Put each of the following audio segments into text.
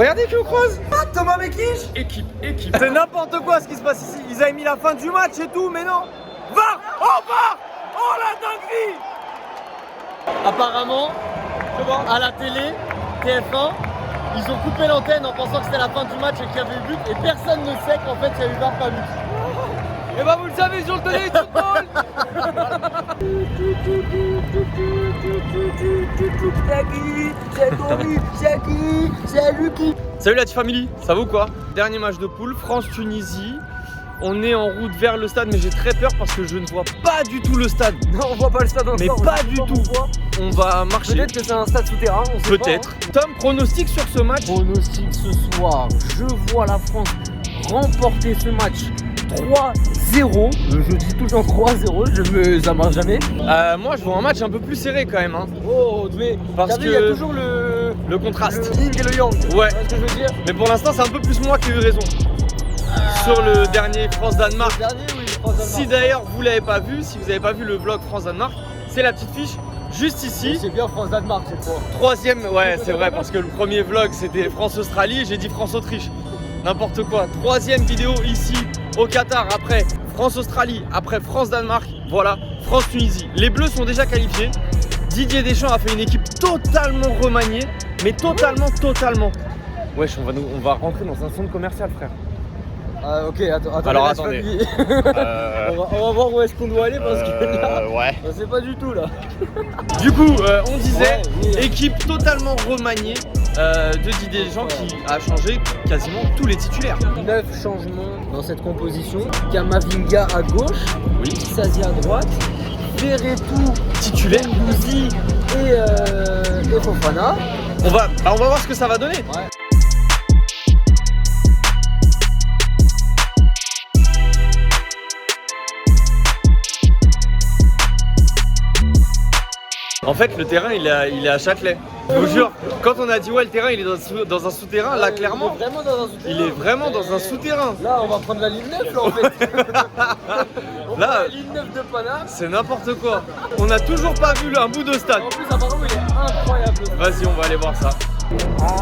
regardez qui on croise. Ah, Thomas Mekich. Équipe. C'est n'importe quoi ce qui se passe ici. Ils avaient mis la fin du match et tout, mais non. VAR. Oh VAR. Oh la dinguerie. Apparemment, à la télé, TF1, ils ont coupé l'antenne en pensant que c'était la fin du match et qu'il y avait eu but et personne ne sait qu'en fait il y a eu VAR pas but. Et bah vous le savez sur le télé football. Salut la Family, ça va ou quoi? Dernier match de poule, France-Tunisie. On est en route vers le stade, mais j'ai très peur parce que je ne vois pas du tout le stade. Non, on voit pas le stade encore. Mais pas du tout. On va marcher. Peut-être que c'est un stade souterrain, on sait Peut-être. pas, Tom, pronostic sur ce match? Pronostic ce soir, je vois la France remporter ce match 3-0. Je dis tout le temps 3-0, ça marche jamais. Moi, je vois un match un peu plus serré quand même. Hein. Oh, mais Parce il y a que toujours le contraste. le yin et le yang. Ouais. Tu vois ce que je veux dire? Mais pour l'instant, c'est un peu plus moi qui ai eu raison. Sur le dernier France-Danemark. Le dernier, oui, France-Danemark. Si d'ailleurs vous l'avez pas vu, si vous n'avez pas vu le vlog France-Danemark, c'est la petite fiche juste ici. C'est bien France-Danemark cette fois. Troisième, ouais c'est vrai parce que le premier vlog c'était France-Australie, j'ai dit France-Autriche. N'importe quoi. Troisième vidéo ici au Qatar après France-Australie, après France-Danemark, voilà, France-Tunisie. Les Bleus sont déjà qualifiés. Didier Deschamps a fait une équipe totalement remaniée, mais totalement. Wesh, on va rentrer dans un centre commercial, frère. Ah, ok, attends. Alors, laisse attendez. pas on va voir où est-ce qu'on doit aller parce que là, ouais. on sait pas du tout là. Du coup, on disait Ouais, oui. équipe totalement remaniée de Didier Deschamps qui a changé quasiment tous les titulaires. 9 changements dans cette composition. Kamavinga à gauche, Oui. Sazi à droite, Verretou, Titulaire. Gendouzi et Fofana. On va voir ce que ça va donner. Ouais. En fait, le terrain, il est à Châtelet. Je vous jure, quand on a dit ouais, le terrain, il est dans un souterrain, là, clairement, Il est vraiment dans un souterrain. il est vraiment dans un souterrain. Là, on va prendre la ligne 9 là en fait. On Là, prend la ligne 9 de Paname. c'est n'importe quoi. On n'a toujours pas vu un bout de stade. En plus, apparemment, il est incroyable. Vas-y, on va aller voir ça.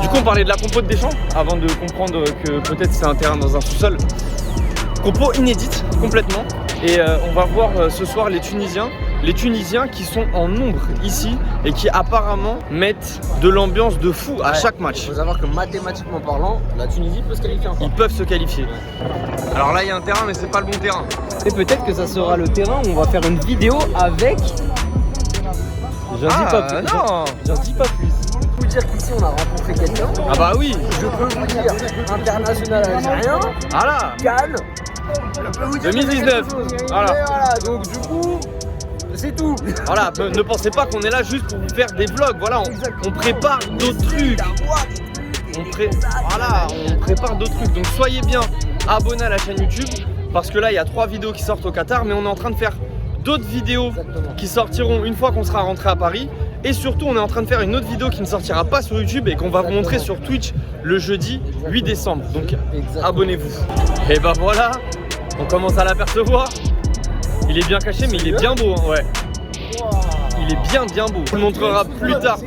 Du coup, on parlait de la compo de Deschamps avant de comprendre que peut-être c'est un terrain dans un sous-sol. Compo inédite, complètement. Et on va voir ce soir les Tunisiens qui sont en nombre ici et qui apparemment mettent de l'ambiance de fou à chaque match. Il faut savoir que mathématiquement parlant, la Tunisie peut se qualifier encore. Ils peuvent se qualifier. Alors là, il y a un terrain, mais c'est pas le bon terrain. Et peut-être que ça sera le terrain où on va faire une vidéo avec. J'en dis pas plus. Non. J'en dis pas plus. Je peux vous dire qu'ici on a rencontré quelqu'un. Ah bah oui. Je peux vous dire international algérien, Voilà. Cannes. Je peux vous dire 2019. Voilà. Et voilà, donc du coup, c'est tout. Voilà, ne pensez pas qu'on est là juste pour vous faire des vlogs. Voilà, on prépare d'autres trucs. On prépare d'autres trucs. Donc soyez bien abonnés à la chaîne YouTube parce que là, il y a 3 vidéos qui sortent au Qatar, mais on est en train de faire d'autres vidéos Exactement. qui sortiront une fois qu'on sera rentré à Paris. Et surtout, on est en train de faire une autre vidéo qui ne sortira pas sur YouTube et qu'on va vous montrer sur Twitch le jeudi 8 décembre. Donc abonnez-vous. Et bah voilà, on commence à l'apercevoir. Il est bien caché, mais il est bien beau, hein, ouais. Il est bien beau. On le montrera plus tard. Oh,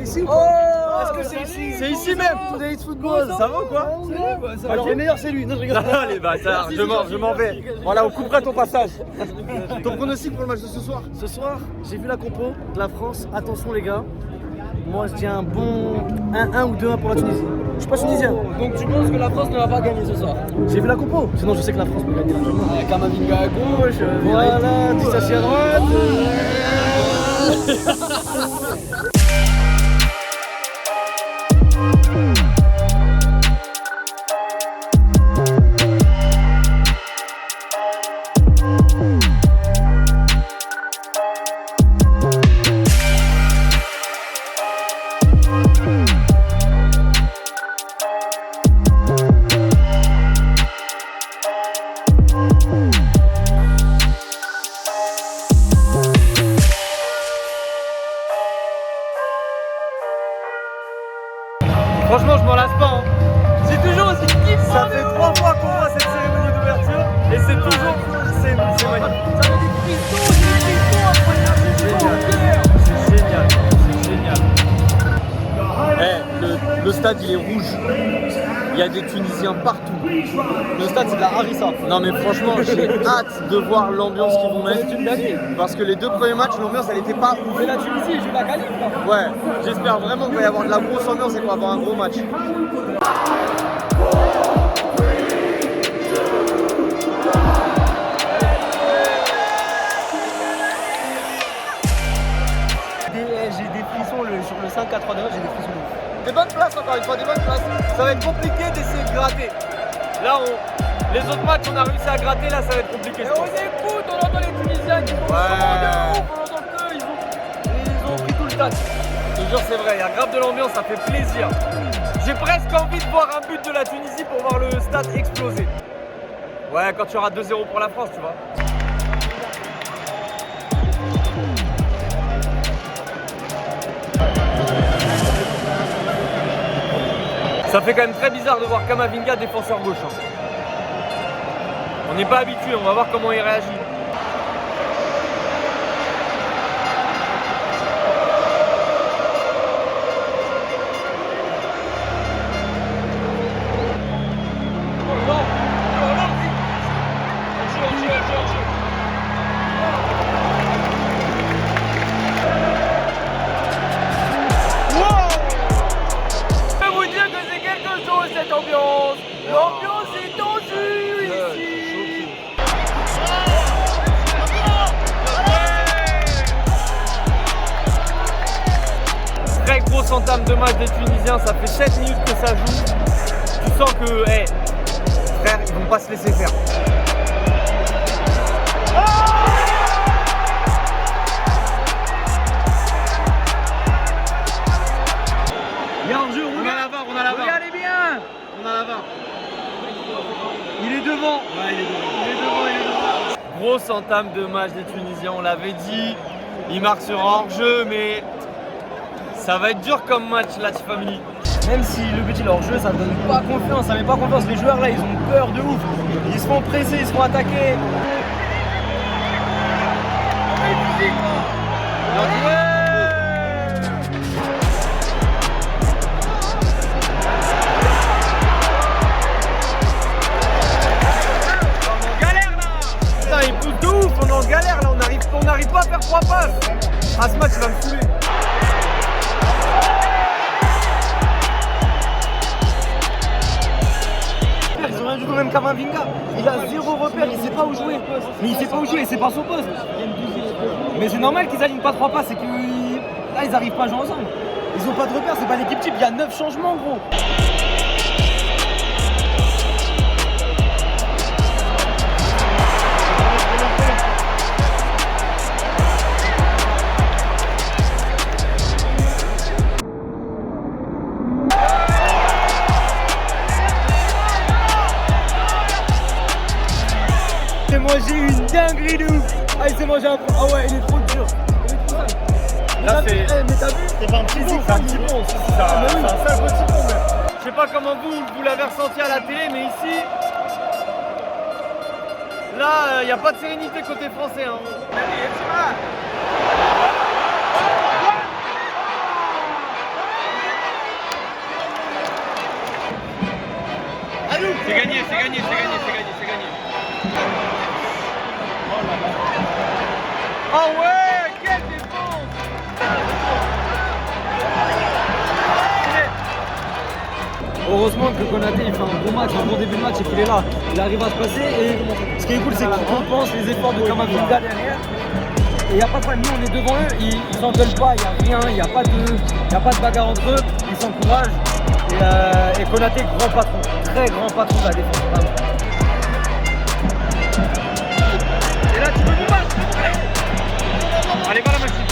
Est-ce que c'est ici? C'est ici même. Today's Football. Ça va ou quoi? Alors le meilleur c'est lui. Non, je rigole. Ah les bâtards, je m'en vais. Voilà, on coupera ton passage. Ton pronostic pour le match de ce soir? Ce soir, j'ai vu la compo de la France. Attention les gars. Moi je dis un bon 1-1 ou 2-1 pour la Tunisie. Je suis pas tunisien. Donc tu penses que la France ne va pas gagner ce soir? J'ai vu la compo. Sinon je sais que la France peut gagner largement. Kamavinga à gauche, Voilà, Dissassi à droite. Franchement, je m'en lasse pas. Hein. c'est toujours aussi kiffant. Ça fait 3 fois qu'on voit cette cérémonie d'ouverture et c'est toujours c'est magnifique. Ça fait des frissons, C'est génial. C'est génial. Eh, Le stade il est rouge. Il y a des Tunisiens partout. Le stade, c'est de la harissa. Non mais franchement, j'ai hâte de voir l'ambiance qu'ils vont mettre. Parce que les 2 premiers matchs, l'ambiance elle était pas ouf. Mais la Tunisie, je la qualif. Ouais, j'espère vraiment qu'il va y avoir de la grosse ambiance et qu'on va avoir un gros match. J'ai des frissons sur le 5-4-3-2, j'ai des frissons. Des bonnes places encore une fois, des bonnes places. Ça va être compliqué d'essayer de gratter. Là, les autres matchs, on a réussi à gratter, là, ça va être compliqué. Et on écoute, on entend les Tunisiens qui font Ouais. de ouf, on entend qu'ils ont pris tout le stade. Je te jure, c'est vrai, il y a grave de l'ambiance, ça fait plaisir. J'ai presque envie de voir un but de la Tunisie pour voir le stade exploser. Ouais, quand tu auras 2-0 pour la France, tu vois. Ça fait quand même très bizarre de voir Kamavinga défenseur gauche. Hein. On n'est pas habitué, on va voir comment il réagit. Cette ambiance, l'ambiance est tendue ici. Très grosse entame de match des Tunisiens, ça fait 7 minutes que ça joue. Tu sens que, frère, ils vont pas se laisser faire. Il y a un jeu, On a la VAR, on a la VAR. Regardez bien. On a la VAR. Il est devant. Ouais, il est devant. Grosse entame de match des Tunisiens, on l'avait dit. Ils marquent sur un hors-jeu, mais ça va être dur comme match, la Family. Même si le but il est hors jeu, ça donne pas confiance, ça met pas confiance. Les joueurs là, ils ont peur de ouf. Ils se font presser, ils se font attaquer. Putain, il pousse de ouf, on est en galère là, on n'arrive pas à faire 3 passes. Ah, ce match il va me saouler. Ils ont rien du tout, même Kamavinga. Il a 0 repère, il sait pas où jouer. Mais il sait pas où jouer, c'est pas son poste. Mais c'est normal qu'ils alignent pas 3 passes, c'est que là ils arrivent pas à jouer ensemble. Ils ont pas de repère, c'est pas l'équipe type, il y a 9 changements gros. Il s'est mangé une dinguerie de ouf. Ah, il s'est mangé un. Ah ouais, il est trop dur. Là, c'est. Mais t'as vu? C'est pas un petit pont, C'est un petit pont, c'est ça. Ah, C'est un sale petit pont, mais. Je sais pas comment vous l'avez ressenti à la télé, mais ici. Là, il n'y a pas de sérénité côté français. Hein. C'est gagné, c'est gagné, c'est gagné, c'est gagné, c'est gagné. Oh ouais, quelle défense! Heureusement que Konaté il fait un bon match, un bon début de match et qu'il est là. Il arrive à se passer et ce qui est cool c'est qu'il compense les efforts de Kamavinga derrière. Et il n'y a pas de problème, nous on est devant eux, ils s'engueulent pas, il n'y a rien, il n'y a pas de bagarre entre eux, ils s'encouragent. Et Konaté, grand patron, très grand patron de la défense, vraiment. Et là, tu peux nous battre. Allez, va la machine.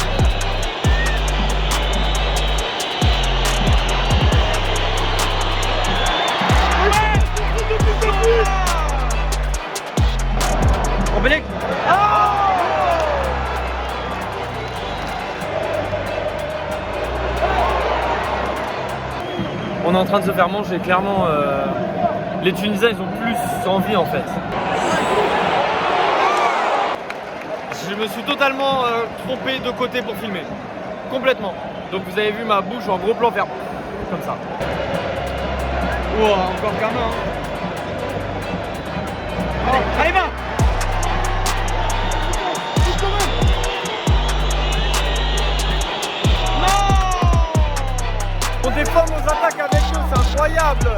On Belek. On est en train de se faire manger, clairement. Les Tunisiens, ils ont plus envie en fait. Je me suis totalement trompé de côté pour filmer. Complètement. Donc vous avez vu ma bouche en gros plan faire. comme ça. Oh, encore Kama. Hein. Oh, allez, va! On défend nos attaques avec eux, c'est incroyable!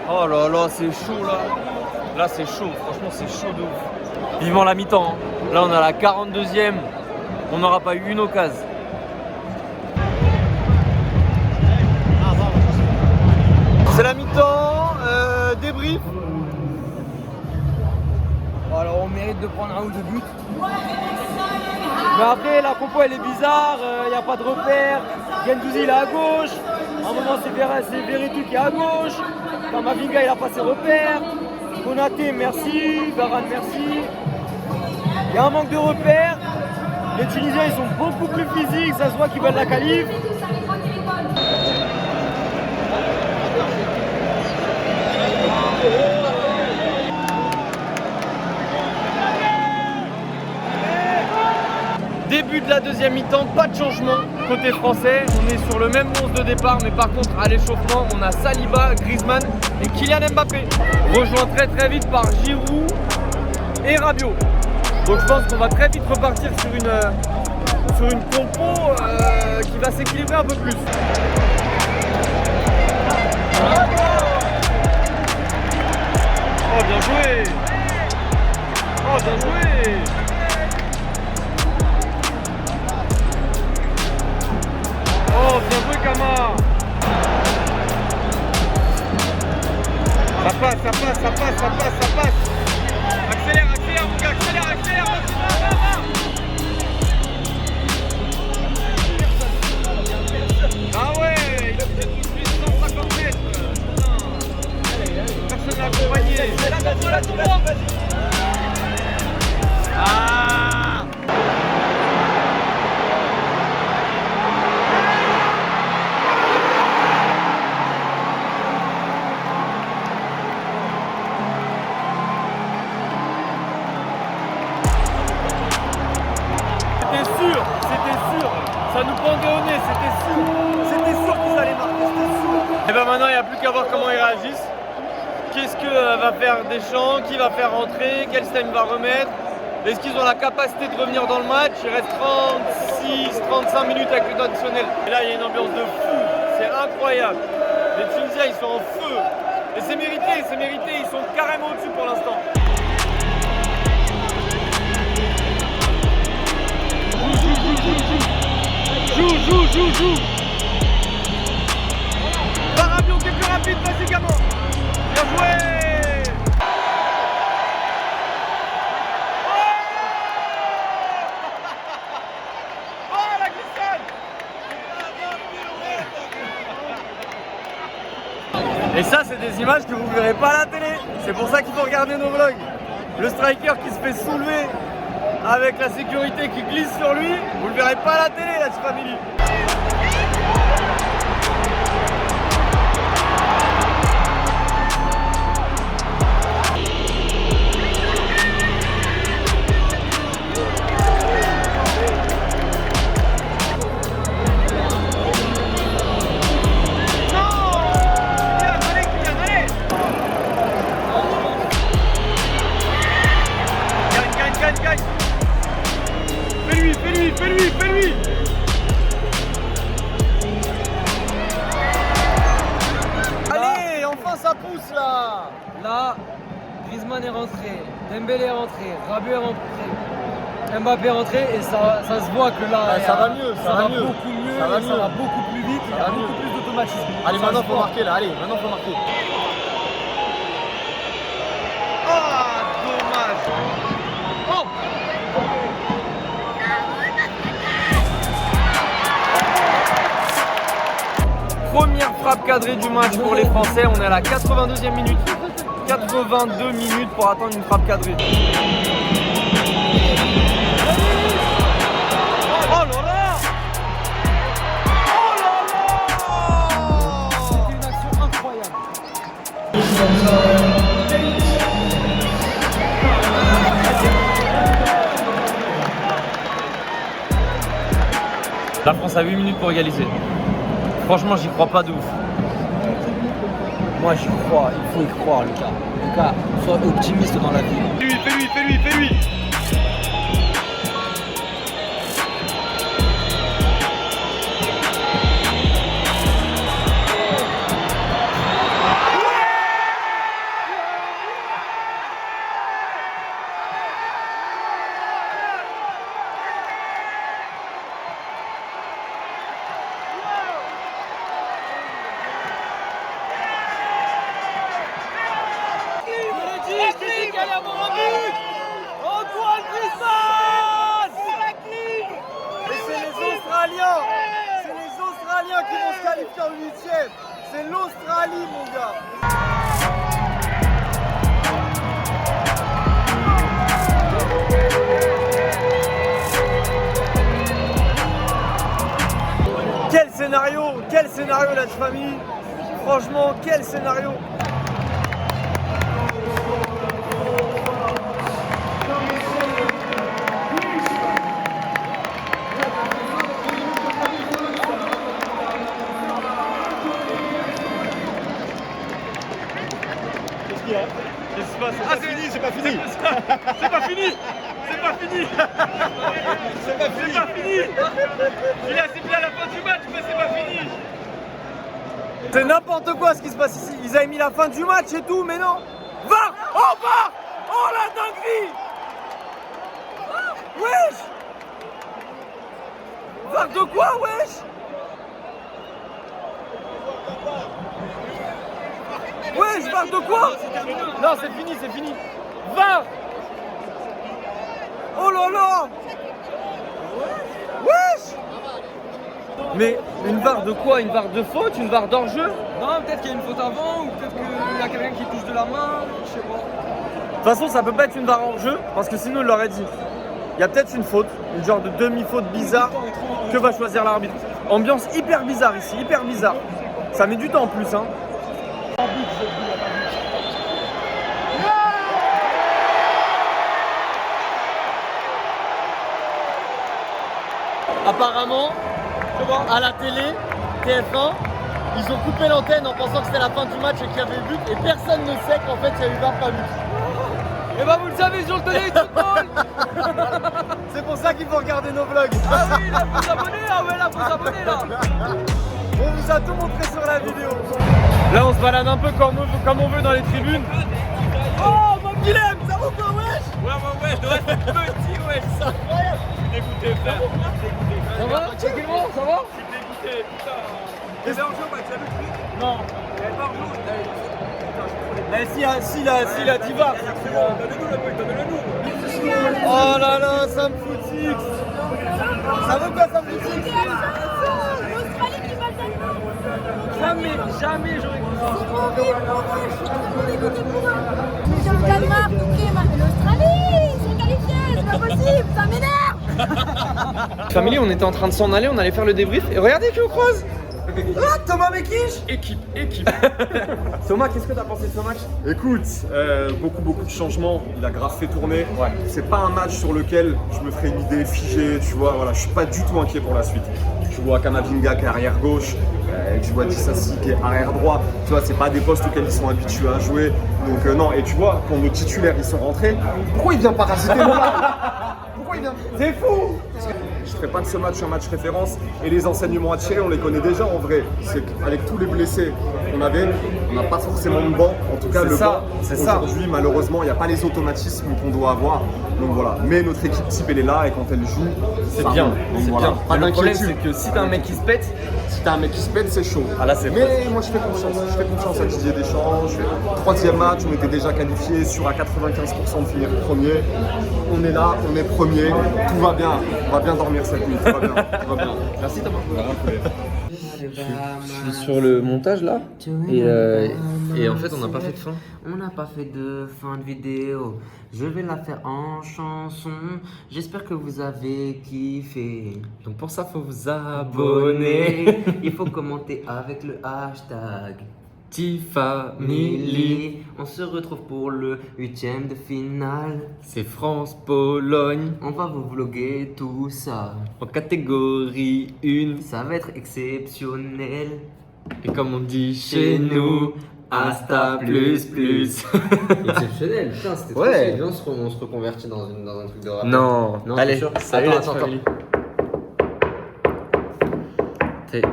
Oh là là, c'est chaud là! Là c'est chaud, franchement c'est chaud de ouf. Vivement la mi-temps, hein. Là on a la 42e, on n'aura pas eu une occasion. C'est la mi-temps, débrief. Alors on mérite de prendre un ou deux buts. Mais après la compo elle est bizarre, il n'y a pas de repère. Gendouzi il est à gauche. À un moment c'est Veretout qui est à gauche. Kamavinga il a pas ses repères. Konaté merci, Varane merci. Il y a un manque de repères. Les Tunisiens ils sont beaucoup plus physiques, ça se voit qu'ils veulent la qualif. Début de la deuxième mi-temps, pas de changement côté français. On est sur le même 11 de départ, mais par contre à l'échauffement, on a Saliba, Griezmann et Kylian Mbappé. Rejoint très vite par Giroud et Rabiot. Donc je pense qu'on va très vite repartir sur une compo qui va s'équilibrer un peu plus. Oh bien joué! Oh bien joué! Oh, bien joué Kama. Ça passe, ça passe, ça passe, ça passe, ça passe. Accélère, accélère mon gars, accélère, accélère. Ah ouais, il a fait tout de suite 150 mètres. Personne n'a accompagné. C'est la droite. Ah. C'était sûr, ça nous pendait au nez, c'était sûr qu'ils allaient marquer, c'était sûr. Et ben maintenant il n'y a plus qu'à voir comment ils réagissent. Qu'est-ce que va faire Deschamps, qui va faire rentrer, quel système va remettre. Est-ce qu'ils ont la capacité de revenir dans le match? Il reste 36-35 minutes avec le temps additionnel. Et là il y a une ambiance de fou, c'est incroyable. Les Tunisiens ils sont en feu. Et c'est mérité, ils sont carrément au-dessus pour l'instant. Joue. Rabiot qui est plus rapide, vas-y gamin. Bien joué. Oh la glissade. Et ça c'est des images que vous ne verrez pas à la télé. C'est pour ça qu'il faut regarder nos vlogs. Le striker qui se fait soulever avec la sécurité qui glisse sur lui, vous le verrez pas à la télé, la famille. Gagne. Fais-lui. Allez, enfin ça pousse là. Là, Griezmann est rentré, Dembélé est rentré, Rabiot est rentré, Mbappé est rentré et ça se voit que là, ça va mieux, ça va beaucoup mieux, ça va beaucoup plus vite, il y a beaucoup plus d'automatisme. Allez, maintenant faut marquer là, maintenant faut marquer. Ah, dommage. Oh. Première frappe cadrée du match pour les Français, on est à la 82e minute. 82 minutes pour attendre une frappe cadrée. Oh là là! Oh là là! La France a 8 minutes pour égaliser. Franchement, j'y crois pas de ouf. Moi j'y crois, il faut y croire Lucas. Lucas, sois optimiste dans la vie. Fais-lui. C'est les Australiens qui vont se qualifier en 8e. C'est l'Australie, mon gars. Quel scénario la famille. Franchement, quel scénario. Qu'est-ce qui se passe? Ah, c'est fini, c'est pas fini. C'est pas fini. C'est pas fini. C'est pas fini. C'est pas fini. Il a sifflé à la fin du match, mais c'est pas fini. C'est n'importe quoi ce qui se passe ici. Ils avaient mis la fin du match et tout, mais non. VAR. Oh, VAR. Oh, la dinguerie. Wesh. VAR de quoi, wesh? Wesh, VAR de quoi? Non, c'est fini. VAR. Oh là là. Wesh. Mais une VAR de quoi? Une VAR de faute? Une VAR d'hors-jeu? Non, peut-être qu'il y a une faute avant, ou peut-être qu'il y a quelqu'un qui touche de la main, je sais pas. De toute façon, ça peut pas être une VAR en jeu, parce que sinon il l'aurait dit. Il y a peut-être une faute, une genre de demi-faute bizarre que va choisir l'arbitre. Ambiance hyper bizarre ici, hyper bizarre. Ça met du temps en plus, hein. Apparemment, à la télé, TF1, ils ont coupé l'antenne en pensant que c'était la fin du match et qu'il y avait le but, et personne ne sait qu'en fait il y a eu 20 pas but. Et bah vous le savez sur le télé football. C'est pour ça qu'il faut regarder nos vlogs. Ah oui, là faut s'abonner, ah ouais là faut s'abonner là. On vous a tout montré sur la vidéo. Là, on se balade un peu comme on veut dans les tribunes. Oh, mon Guilhem, ça va quoi, wesh? Ouais, je dois être petit, ouais, c'est incroyable. Je suis dégoûté, frère. Ça va? Tranquillement, ça va? Je suis dégoûté, putain. Et c'est en jeu, bah, tu as vu le truc? Non. Si la diva. Oh là là, ça me fout six. Ça veut quoi, ça me fout six? L'Australie qui va le Danemark. Jamais j'aurais cru ça. C'est horrible, je suis trop dégoûtée pour eux. J'ai le Danemark, ok, mais l'Australie, ils sont qualifiés, c'est pas possible, ça m'énerve. Family, on était en train de s'en aller, on allait faire le débrief. Et regardez qui on croise. Ah, Thomas Mekish. Équipe. Thomas, qu'est-ce que t'as pensé de ce match? Écoute, beaucoup de changements, il a grave fait tourner. Ouais. C'est pas un match sur lequel je me ferai une idée figée, tu vois, voilà, je suis pas du tout inquiet pour la suite. Tu vois Kamavinga qui est arrière gauche, tu vois Dissassi qui est arrière droit, tu vois, c'est pas des postes auxquels ils sont habitués à jouer. Donc non, et tu vois, quand nos titulaires ils sont rentrés, pourquoi il vient parasiter mon match? Pourquoi il vient? C'est fou! Je ferai pas de ce match un match référence, et les enseignements à tirer on les connaît déjà en vrai. C'est qu'avec tous les blessés qu'on avait, on n'a pas forcément de banc, en tout cas C'est le ça, banc c'est ça. aujourd'hui malheureusement il n'y a pas les automatismes qu'on doit avoir. Donc voilà, mais notre équipe type elle est là et quand elle joue, C'est ça bien, roule. Donc c'est voilà, bien. pas Le problème, d'inquiétude. c'est que si t'as un mec qui se pète, Si t'as un mec qui se pète, c'est chaud. Ah, là, c'est Mais moi je fais confiance à Didier Deschamps. Je fais troisième match, on était déjà qualifié sur à 95% de finir premier. On est là, on est premier, tout va bien. On va bien dormir cette nuit, tout va bien. Tout va bien. merci Thomas. Je suis sur le montage là et en fait on n'a pas fait de fin. On n'a pas fait de fin de vidéo. Je vais la faire en chanson. J'espère que vous avez kiffé. Donc pour ça faut vous abonner. Il faut commenter avec le hashtag Family. On se retrouve pour le 8e de finale. C'est France-Pologne On va vous vloguer tout ça. en catégorie 1. Ça va être exceptionnel. Et comme on dit chez nous, hasta plus plus. Exceptionnel, putain, c'était trop Ouais. stylé. Viens, on se reconvertit dans un truc de rap. Non, Non, allez, c'est sûr. salut Attends, la attends, famille.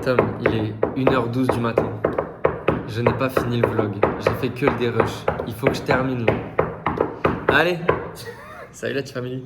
Tom, il est 1h12 du matin. Je n'ai pas fini le vlog. J'ai fait que le dérush. Il faut que je termine là. Allez, salut la famille.